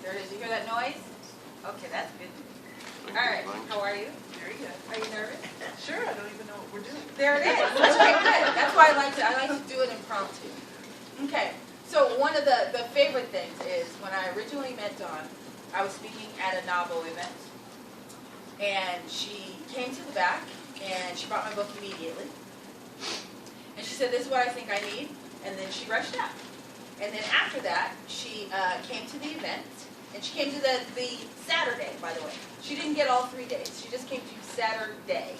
There it is. You hear that noise? Okay, that's good news. All right. How are you? Very good. Are you nervous? Sure, I don't even know what we're doing. There it is. Okay, good. That's why I like to do it impromptu. Okay. So one of the favorite things is when I originally met Dawn, I was speaking at a novel event, and she came to the back and she brought my book immediately, and she said, "This is what I think I need," and then she rushed out. And then after that, she came to the event, and she came to the Saturday, by the way. She didn't get all 3 days. She just came to Saturday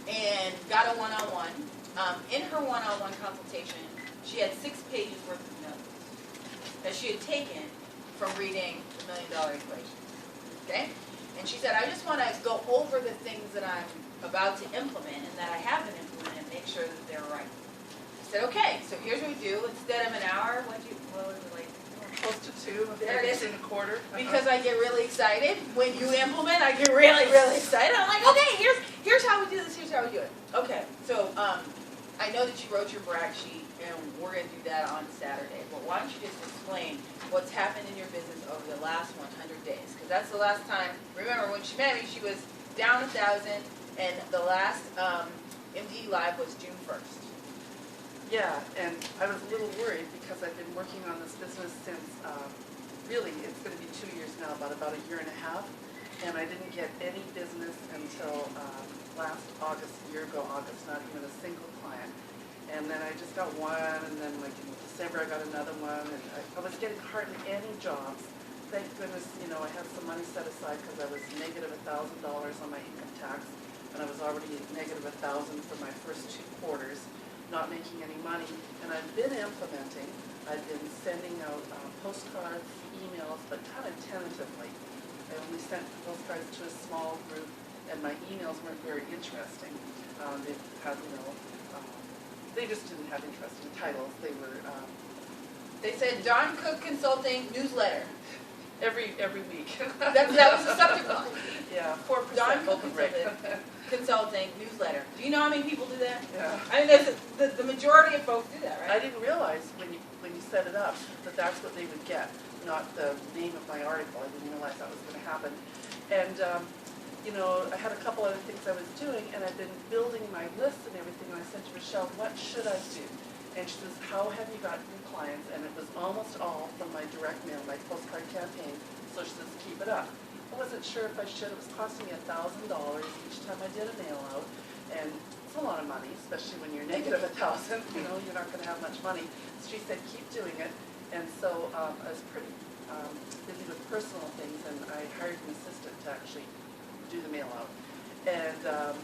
and got a one-on-one. In her one-on-one consultation, she had 6 pages worth of notes that she had taken from reading The $1 Million Equation. Okay? And she said, "I just want to go over the things that I'm about to implement and that I have been implementing and make sure that they're right." I said, "Okay, so here's what we do. Instead of an hour, what was it like? Close to 2, There it is. in a quarter. Because I get really excited. When you implement, I get really, really excited. I'm like, okay, here's how we do this, here's how we do it. Okay, so I know that you wrote your brag sheet, and we're going to do that on Saturday. But why don't you just explain what's happened in your business over the last 100 days? Because that's the last time. Remember, when she met me, she was down 1,000, and the last MDE Live was June 1st. Yeah, and I was a little worried because I've been working on this business since, really, it's going to be 2 years now, about a year and a half. And I didn't get any business until last August, a year ago August, not even a single client. And then I just got one, and then like in December I got another one, and I was getting hardly any jobs. Thank goodness, you know, I had some money set aside because I was negative $1,000 on my income tax, and I was already negative $1,000 for my first 2 quarters. Not making any money, and I've been implementing. I've been sending out postcards, emails, but kind of tentatively. I only sent postcards to a small group, and my emails weren't very interesting. They had, you know, they just didn't have interesting titles. They were. They said Dawn Cook Consulting newsletter. Every week. That was the subject line. Yeah, 4% Dawn Cook open rate. Consulting newsletter. Do you know how many people do that? Yeah. I mean, the majority of folks do that, right? I didn't realize when you set it up that that's what they would get, not the name of my article. I didn't realize that was going to happen. And you know, I had a couple other things I was doing, and I've been building my list and everything. And I said to Michelle, "What should I do?" And she says, "How have you got new clients?" And it was almost all from my direct mail, my postcard campaign. So she says, "Keep it up." I wasn't sure if I should. It was costing me $1,000 each time I did a mail out, and it's a lot of money, especially when you're negative 1,000. You know, you're not going to have much money. So she said, "Keep doing it." And so I was pretty busy with personal things, and I hired an assistant to actually do the mail out. And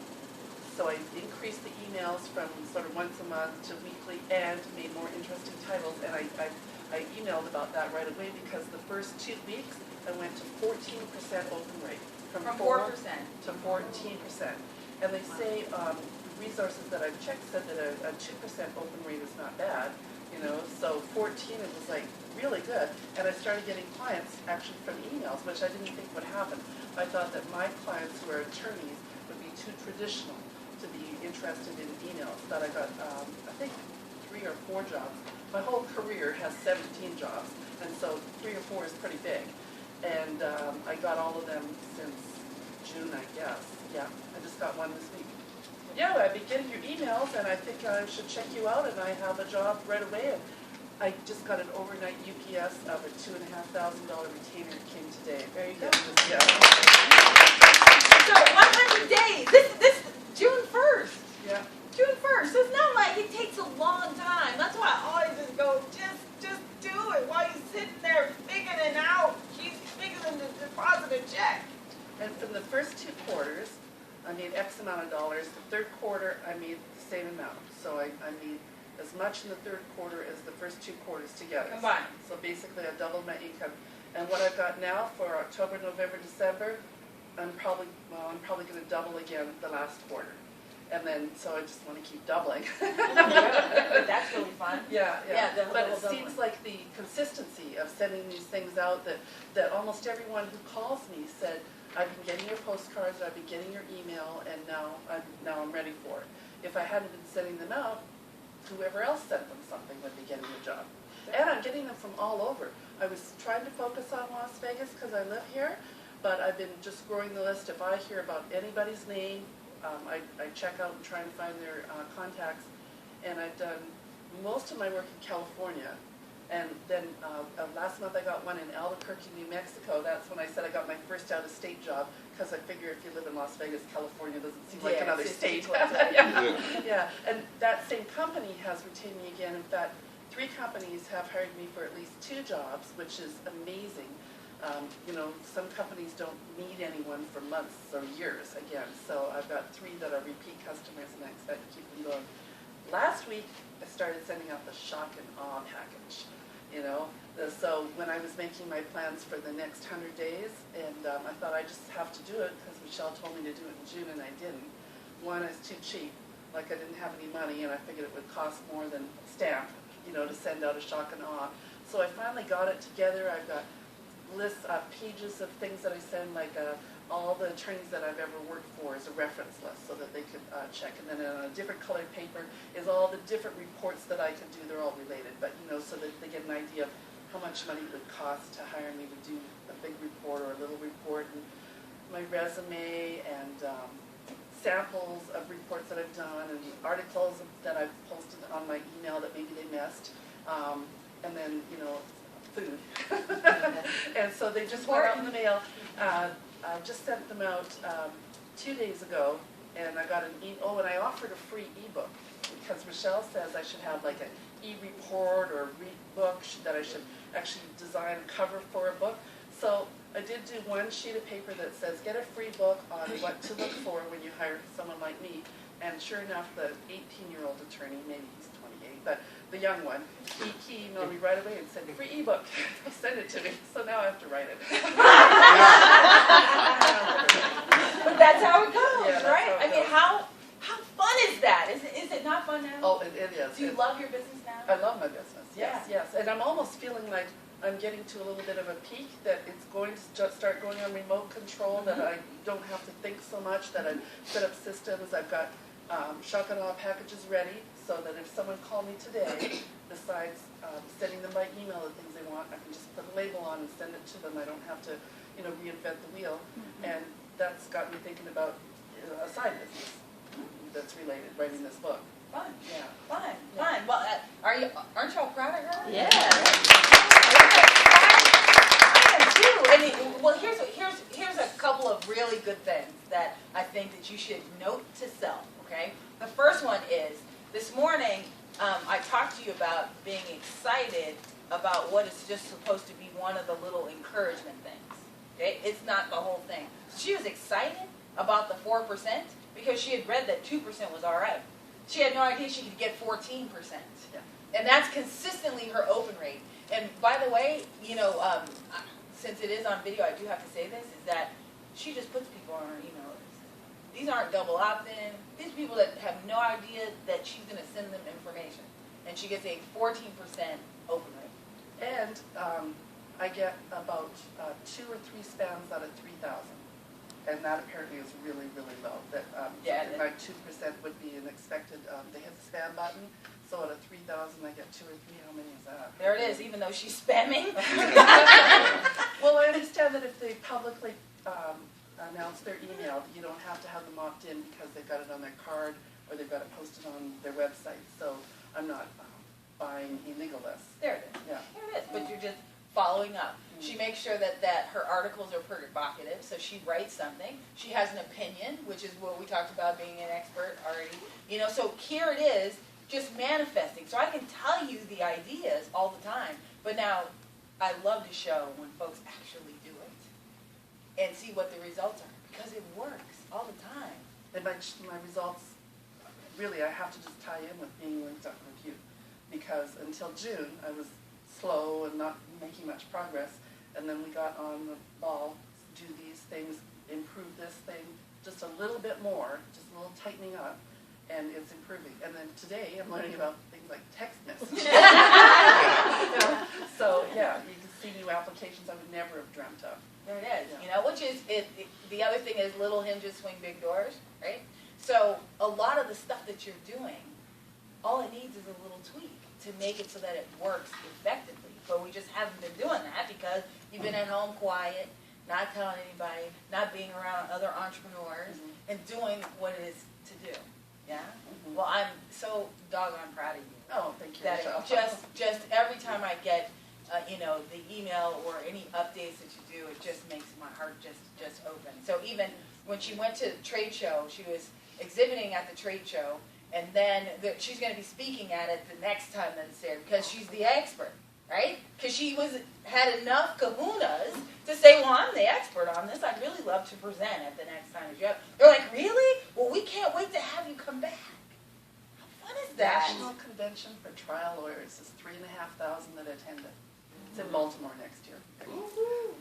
so I increased the emails from sort of once a month to weekly, and made more interesting titles. And I emailed about that right away because the first 2 weeks I went to 14% open rate. From 4% to 14%. And they say, resources that I've checked said that a 2% open rate is not bad, you know, so 14, it was like really good. And I started getting clients actually from emails, which I didn't think would happen. I thought that my clients who are attorneys would be too traditional to be interested in emails. But I got, I think, 3 or 4 jobs. My whole career has 17 jobs, and so 3 or 4 is pretty big. And I got all of them since June, I guess. Yeah, I just got one this week. Yeah, I've been getting your emails, and I think I should check you out, and I have a job right away. And I just got an overnight UPS of a $2,500 retainer. It came today. There you go. Yeah. So 100 days. This June 1st. Yeah. June 1st. So it's not like it takes a long time. That's why I always just go, just do it while you're sitting there figuring it out. She's figuring to deposit a check. And from the first 2 quarters, I made X amount of dollars. The 3rd quarter, I made the same amount. So I made as much in the 3rd quarter as the first 2 quarters together. Combined. So basically, I doubled my income. And what I've got now for October, November, December, I'm probably going to double again the last quarter. And then, so I just want to keep doubling. That's really fun. Yeah. But it doubling. seems like the consistency of sending these things out, that almost everyone who calls me said, "I've been getting your postcards, I've been getting your email, and now I'm ready for it." If I hadn't been sending them out, whoever else sent them something would be getting the job. And I'm getting them from all over. I was trying to focus on Las Vegas because I live here, but I've been just growing the list. If I hear about anybody's name, I check out and try and find their contacts. And I've done most of my work in California. And then last month I got one in Albuquerque, New Mexico. That's when I said I got my first out-of-state job, because I figure if you live in Las Vegas, California doesn't seem like another state. Yeah, and that same company has retained me again. In fact, 3 companies have hired me for at least 2 jobs, which is amazing. You know, some companies don't need anyone for months or years again. So I've got 3 that are repeat customers, and I expect to keep them going. Last week, I started sending out the shock and awe package. You know, so when I was making my plans for the next 100 days, and I thought I just have to do it because Michelle told me to do it in June, and I didn't. One, it's too cheap. Like, I didn't have any money, and I figured it would cost more than a stamp, you know, to send out a shock and awe. So I finally got it together. I've got lists, pages of things that I send, like all the attorneys that I've ever worked for as a reference list, so that they could check. And then on a different colored paper is all the different reports that I can do. They're all related, but you know, so that they get an idea of how much money it would cost to hire me to do a big report or a little report, and my resume and samples of reports that I've done, and articles that I've posted on my email that maybe they missed, and then, you know, food. And so they just went out in the mail. I just sent them out 2 days ago, and I got an and I offered a free ebook, because Michelle says I should have like an e-report or a book that I should actually design a cover for a book. So I did do one sheet of paper that says get a free book on what to look for when you hire someone like me. And sure enough, the 18-year-old attorney, maybe he's 28, but the young one, he emailed me right away and said, free ebook. Send it to me. So now I have to write it. But that's how it goes, Yeah, right? how it I mean, goes. how fun is that? Is it not fun now? Oh, it is. Do you love your business now? I love my business, yes, Yeah. yes. And I'm almost feeling like I'm getting to a little bit of a peak, that it's going to just start going on remote control, that I don't have to think so much, that I've set up systems. I've got shock and awe packages ready, so that if someone called me today, besides sending them by email the things they want, I can just put a label on and send it to them. I don't have to, you know, reinvent the wheel. And that's got me thinking about a side business that's related, writing this book. Fun. Yeah. Fun. Well, aren't you all proud of her? Yeah. I am too. I mean, well, here's a couple of really good things that I think that you should note to self. Okay. The first one is this morning I talked to you about being excited about what is just supposed to be one of the little encouragement things. Okay, it's not the whole thing. She was excited about the 4% because she had read that 2% was all right. She had no idea she could get 14%. Yeah. And that's consistently her open rate. And by the way, you know, since it is on video, I do have to say this, is that she just puts people on her email list. These aren't double opt-in. These are people that have no idea that she's going to send them information. And she gets a 14% open rate. And I get about 2 or 3 spams out of 3,000. And that apparently is really, really low. That something like 2% would be an expected. They hit the spam button, so out of 3,000, I get 2 or 3. How many is that? There it is, even though she's spamming. Well, I understand that if they publicly announce their email, you don't have to have them opt in because they've got it on their card or they've got it posted on their website. So I'm not buying illegal lists. There it is. Yeah. Here it is. But you're just following up. She makes sure that her articles are provocative, so she writes something. She has an opinion, which is what we talked about being an expert already. You know, so here it is, just manifesting. So I can tell you the ideas all the time, but now I love to show when folks actually do it and see what the results are, because it works all the time. And my results, really, I have to just tie in with being linked up with you, because until June, I was slow and not making much progress. And then we got on the ball, do these things, improve this thing just a little bit more, just a little tightening up, and it's improving. And then today I'm learning about things like text messaging. You know? So yeah, you can see new applications I would never have dreamt of. There it is. Yeah. You know, which is, the other thing is little hinges swing big doors, right? So a lot of the stuff that you're doing, all it needs is a little tweak to make it so that it works effectively. But we just haven't been doing that because you've been at home quiet, not telling anybody, not being around other entrepreneurs, and doing what it is to do. Yeah? Well, I'm so doggone proud of you. Oh, thank you, That Michelle. it just every time I get, the email or any updates that you do, it just makes my heart just open. So even when she went to the trade show, she was exhibiting at the trade show, and then she's going to be speaking at it the next time that it's there because she's the expert, right? Because she had enough kahunas to say, well, I'm the expert on this. I'd really love to present at the next time. They're like, really? Well, we can't wait to have you come back. How fun is that? National Convention for Trial Lawyers is 3,500 that attended. It's in Baltimore next year.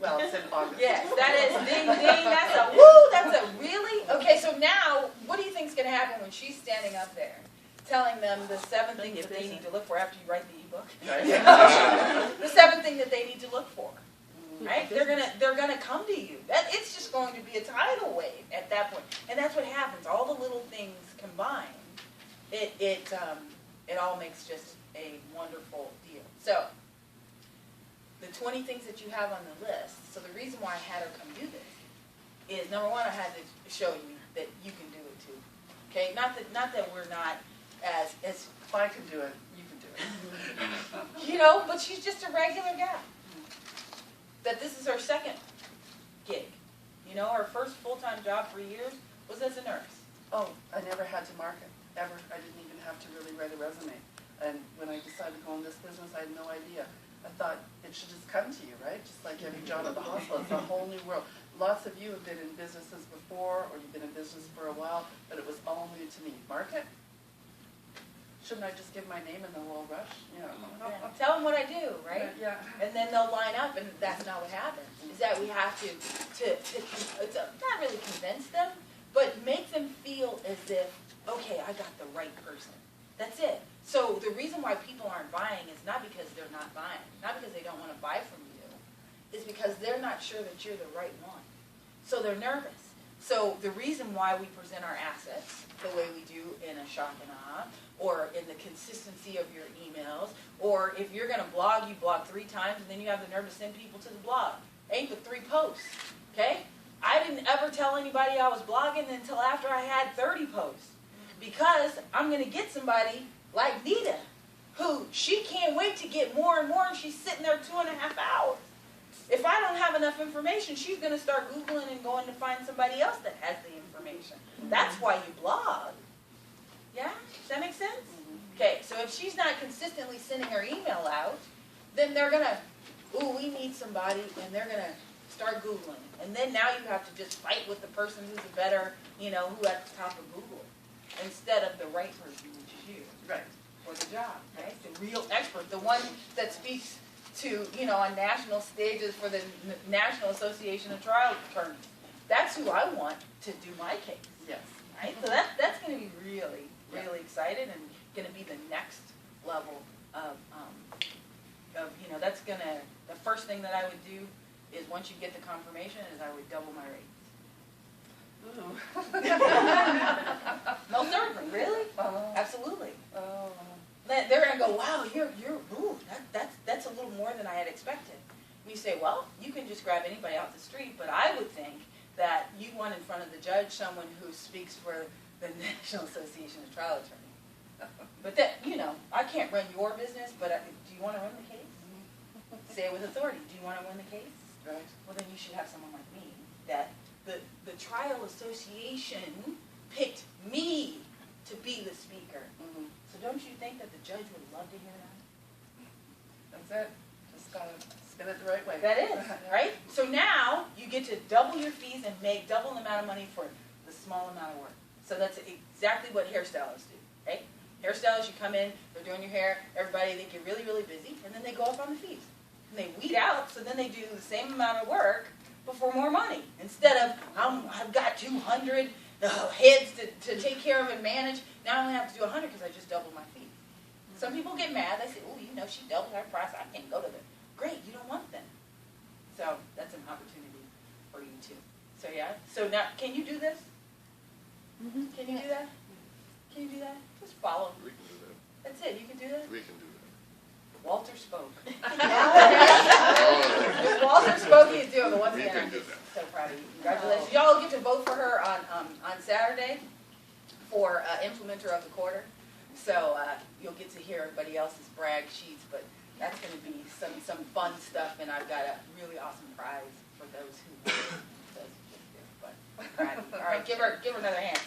Well, it's in August. Yes, that is ding ding. That's a woo. That's a really okay. So now, what do you think is going to happen when she's standing up there, telling them the 7 things that they need to look for after you write the ebook? Right. The 7 things that they need to look for. Right? They're gonna come to you. It's just going to be a tidal wave at that point, and that's what happens. All the little things combined, it all makes just a wonderful deal. So. The 20 things that you have on the list, so the reason why I had her come do this is, number one, I had to show you that you can do it too. Okay? Not that we're not as If I can do it, you can do it. but she's just a regular gal. That this is her second gig. Her first full-time job for years was as a nurse. Oh, I never had to market, ever. I didn't even have to really write a resume. And when I decided to go in this business, I had no idea. I thought it should just come to you, right? Just like every job at the hospital. It's a whole new world. Lots of you have been in businesses before, or you've been in business for a while, but it was all new to me. Market? Shouldn't I just give my name and they'll all rush? Tell them what I do, right? Yeah. And then they'll line up, and that's not what happens. Is that we have to not really convince them, but make them feel as if, okay, I got the right person. That's it. So the reason why people aren't buying is not because they're not buying, not because they don't want to buy from you, is because they're not sure that you're the right one. So they're nervous. So the reason why we present our assets the way we do in a shock and awe, or in the consistency of your emails, or if you're going to blog, you blog 3 times, and then you have the nerve to send people to the blog. Ain't but 3 posts, okay? I didn't ever tell anybody I was blogging until after I had 30 posts, because I'm going to get somebody like Nita, who she can't wait to get more and more, and she's sitting there 2.5 hours. If I don't have enough information, she's going to start Googling and going to find somebody else that has the information. That's why you blog. Yeah? Does that make sense? Okay, so if she's not consistently sending her email out, then they're going to, we need somebody, and they're going to start Googling. And then now you have to just fight with the person who's a better, who at the top of Google, instead of the right person, which is you. Right. For the job, right? The real expert, the one that speaks to, on national stages for the National Association of Trial Attorneys. That's who I want to do my case. Yes. Right? So that's going to be really, really excited, and going to be the next level of that's going to, the first thing that I would do is, once you get the confirmation, is I would double my rates. Ooh. No, certainly, really? Absolutely. They're going to go, wow, that's a little more than I had expected. And you say, well, you can just grab anybody out the street, but I would think that you want in front of the judge someone who speaks for the National Association of Trial Attorneys. But that, I can't run your business, but do you want to run the case? Say it with authority. Do you want to win the case? Right. Well, then you should have someone like me. That the Trial Association picked me to be the speaker. Mm-hmm. So don't you think that the judge would love to hear that? That's it. Just gotta spin it the right way. That is, right? So now you get to double your fees and make double the amount of money for the small amount of work. So that's exactly what hairstylists do, right? Hairstylists, you come in, they're doing your hair, everybody, they get really, really busy, and then they go up on the fees. And they weed out, so then they do the same amount of work, but for more money. Instead of, I've got 200 heads to take care of and manage, now I only have to do 100 because I just doubled my fees. Some people get mad, they say, she doubled her price, I can't go to them. Great, you don't want them. So that's an opportunity for you too. So yeah, so now, can you do this? Can you do that? Can you do that? Just follow. We can do that. That's it, you can do that? We can do that. Walter spoke. Oh, Walter spoke, he's doing the once We again. can I'm do just that. so proud of you. Congratulations. Y'all get to vote for her on Saturday for implementer of the quarter. So you'll get to hear everybody else's brag sheets, but that's going to be some fun stuff, and I've got a really awesome prize for those who does. But all right, give her another hand.